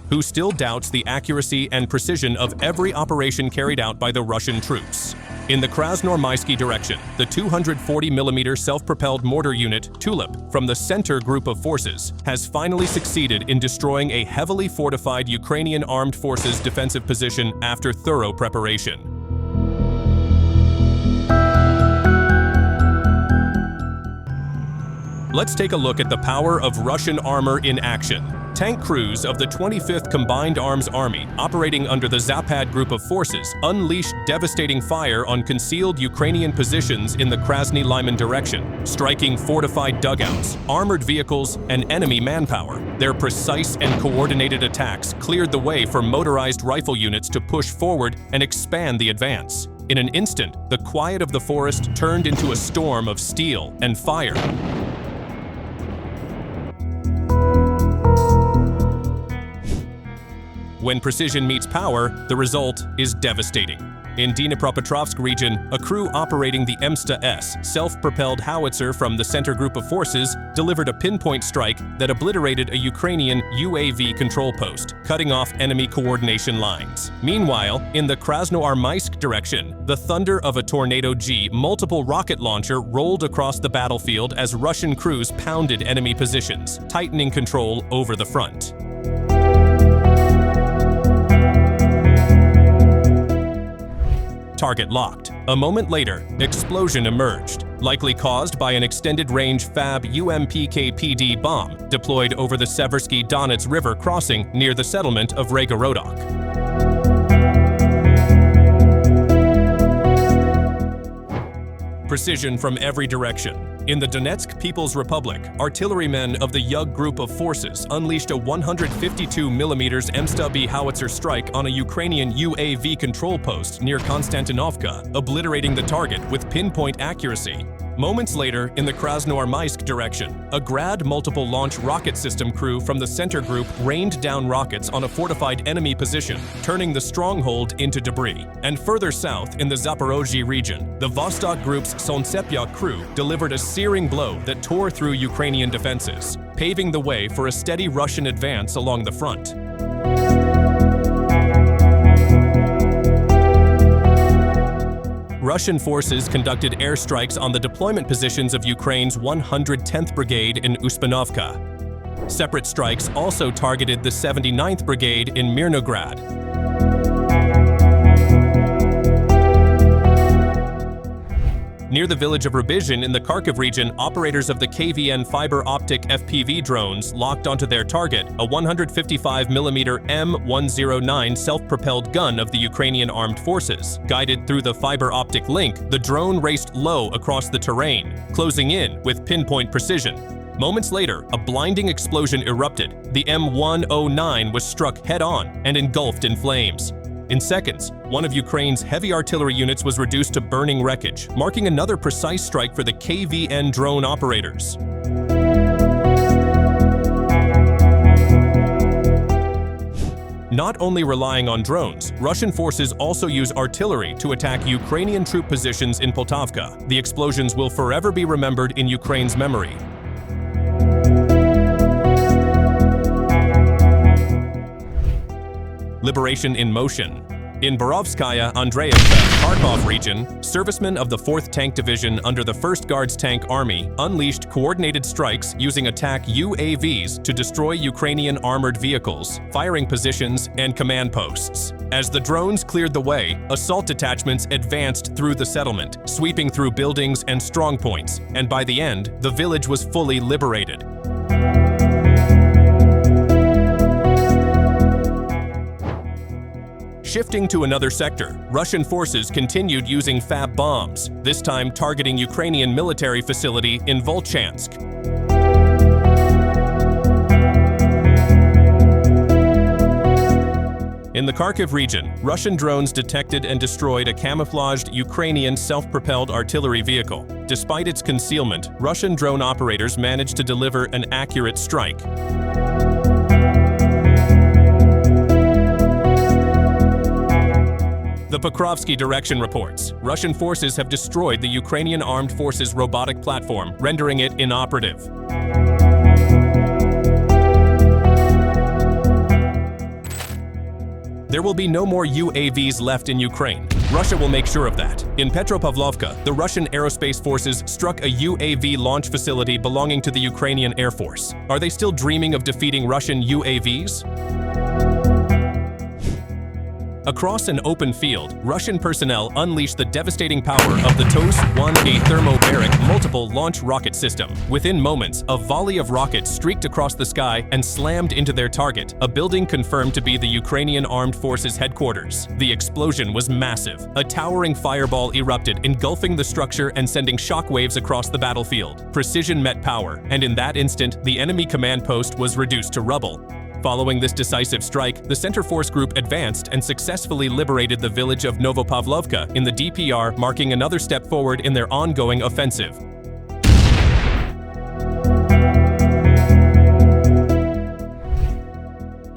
who still doubts the accuracy and precision of every operation carried out by the Russian troops. In the Krasnoarmysky direction, the 240mm self-propelled mortar unit Tulip from the center group of forces has finally succeeded in destroying a heavily fortified Ukrainian armed forces defensive position after thorough preparation. Let's take a look at the power of Russian armor in action. Tank crews of the 25th Combined Arms Army, operating under the Zapad group of forces, unleashed devastating fire on concealed Ukrainian positions in the Krasny Lyman direction, striking fortified dugouts, armored vehicles, and enemy manpower. Their precise and coordinated attacks cleared the way for motorized rifle units to push forward and expand the advance. In an instant, the quiet of the forest turned into a storm of steel and fire. When precision meets power, the result is devastating. In Dnipropetrovsk region, a crew operating the Msta-S self-propelled howitzer from the center group of forces delivered a pinpoint strike that obliterated a Ukrainian UAV control post, cutting off enemy coordination lines. Meanwhile, in the Krasnoarmysk direction, the thunder of a Tornado G multiple rocket launcher rolled across the battlefield as Russian crews pounded enemy positions, tightening control over the front. Target locked. A moment later, explosion emerged, likely caused by an extended-range FAB UMPK-PD bomb deployed over the Seversky Donetsk River crossing near the settlement of Raygorodok. Precision from every direction. In the Donetsk People's Republic, artillerymen of the Yug group of forces unleashed a 152mm Msta-B howitzer strike on a Ukrainian UAV control post near Konstantinovka, obliterating the target with pinpoint accuracy. Moments later, in the Krasnoarmysk direction, a Grad multiple launch rocket system crew from the center group rained down rockets on a fortified enemy position, turning the stronghold into debris. And further south, in the Zaporizhzhia region, the Vostok group's Solntsepya crew delivered a searing blow that tore through Ukrainian defenses, paving the way for a steady Russian advance along the front. Russian forces conducted airstrikes on the deployment positions of Ukraine's 110th Brigade in Uspenovka. Separate strikes also targeted the 79th Brigade in Mirnograd. Near the village of Raygorodok in the Kharkiv region, operators of the KVN fiber-optic FPV drones locked onto their target, a 155mm M109 self-propelled gun of the Ukrainian armed forces. Guided through the fiber-optic link, the drone raced low across the terrain, closing in with pinpoint precision. Moments later, a blinding explosion erupted. The M109 was struck head-on and engulfed in flames. In seconds, one of Ukraine's heavy artillery units was reduced to burning wreckage, marking another precise strike for the KVN drone operators. Not only relying on drones, Russian forces also use artillery to attack Ukrainian troop positions in Poltavka. The explosions will forever be remembered in Ukraine's memory. Liberation in motion. In Borovskaya Andreevka, Kharkiv region, servicemen of the 4th Tank Division under the 1st Guards Tank Army unleashed coordinated strikes using attack UAVs to destroy Ukrainian armored vehicles, firing positions, and command posts. As the drones cleared the way, assault detachments advanced through the settlement, sweeping through buildings and strongpoints, and by the end, the village was fully liberated. Shifting to another sector, Russian forces continued using FAB bombs, this time targeting Ukrainian military facility in Volchansk. In the Kharkiv region, Russian drones detected and destroyed a camouflaged Ukrainian self-propelled artillery vehicle. Despite its concealment, Russian drone operators managed to deliver an accurate strike. The Pokrovsky direction reports, Russian forces have destroyed the Ukrainian Armed Forces robotic platform, rendering it inoperative. There will be no more UAVs left in Ukraine. Russia will make sure of that. In Petropavlovka, the Russian aerospace forces struck a UAV launch facility belonging to the Ukrainian Air Force. Are they still dreaming of defeating Russian UAVs? Across an open field, Russian personnel unleashed the devastating power of the TOS-1A thermobaric multiple launch rocket system. Within moments, a volley of rockets streaked across the sky and slammed into their target, a building confirmed to be the Ukrainian Armed Forces headquarters. The explosion was massive. A towering fireball erupted, engulfing the structure and sending shockwaves across the battlefield. Precision met power, and in that instant, the enemy command post was reduced to rubble. Following this decisive strike, the Center Force Group advanced and successfully liberated the village of Novopavlovka in the DPR, marking another step forward in their ongoing offensive.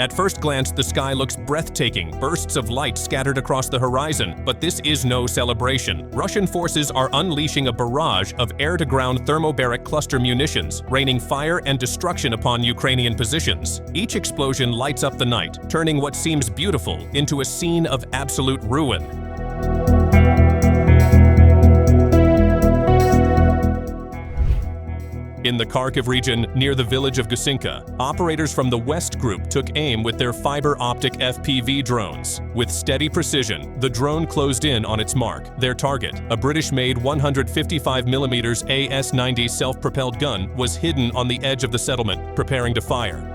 At first glance, the sky looks breathtaking, bursts of light scattered across the horizon, but this is no celebration. Russian forces are unleashing a barrage of air-to-ground thermobaric cluster munitions, raining fire and destruction upon Ukrainian positions. Each explosion lights up the night, turning what seems beautiful into a scene of absolute ruin. In the Kharkiv region, near the village of Gusinka, operators from the West Group took aim with their fiber-optic FPV drones. With steady precision, the drone closed in on its mark. Their target, a British-made 155mm AS-90 self-propelled gun, was hidden on the edge of the settlement, preparing to fire.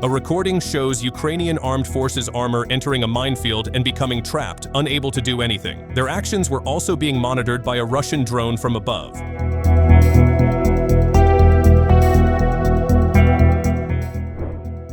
A recording shows Ukrainian armed forces armor entering a minefield and becoming trapped, unable to do anything. Their actions were also being monitored by a Russian drone from above.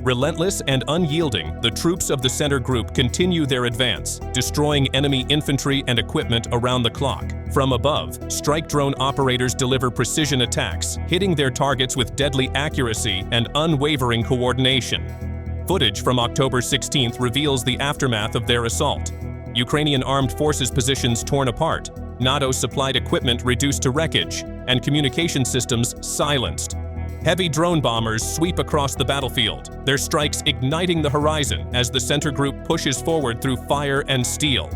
Relentless and unyielding, the troops of the center group continue their advance, destroying enemy infantry and equipment around the clock. From above, strike drone operators deliver precision attacks, hitting their targets with deadly accuracy and unwavering coordination. Footage from October 16th reveals the aftermath of their assault. Ukrainian armed forces positions torn apart, NATO-supplied equipment reduced to wreckage, and communication systems silenced. Heavy drone bombers sweep across the battlefield, their strikes igniting the horizon as the center group pushes forward through fire and steel.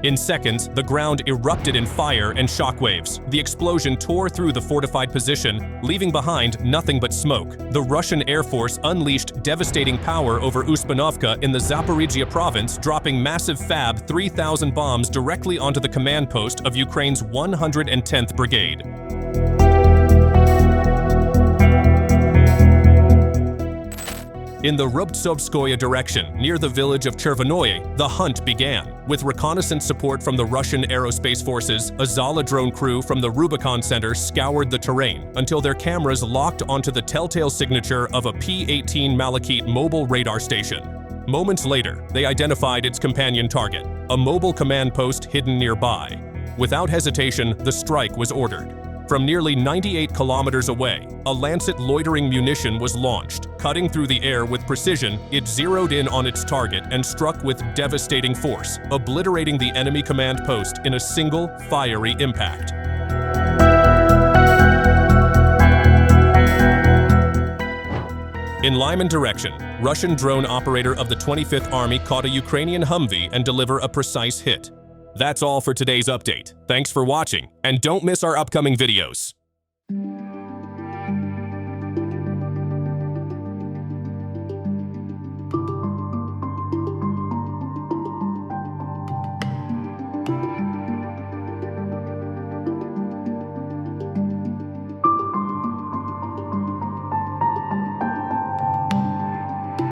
In seconds, the ground erupted in fire and shockwaves. The explosion tore through the fortified position, leaving behind nothing but smoke. The Russian Air Force unleashed devastating power over Uspenovka in the Zaporizhzhia province, dropping massive FAB 3000 bombs directly onto the command post of Ukraine's 110th Brigade. In the Rubtsovskoye direction, near the village of Chervonoye, the hunt began. With reconnaissance support from the Russian aerospace forces, a Zala drone crew from the Rubicon Center scoured the terrain until their cameras locked onto the telltale signature of a P-18 Malachite mobile radar station. Moments later, they identified its companion target, a mobile command post hidden nearby. Without hesitation, the strike was ordered. From nearly 98 kilometers away, a Lancet loitering munition was launched. Cutting through the air with precision, it zeroed in on its target and struck with devastating force, obliterating the enemy command post in a single, fiery impact. In Lyman direction, Russian drone operator of the 25th Army caught a Ukrainian Humvee and delivered a precise hit. That's all for today's update. Thanks for watching, and don't miss our upcoming videos.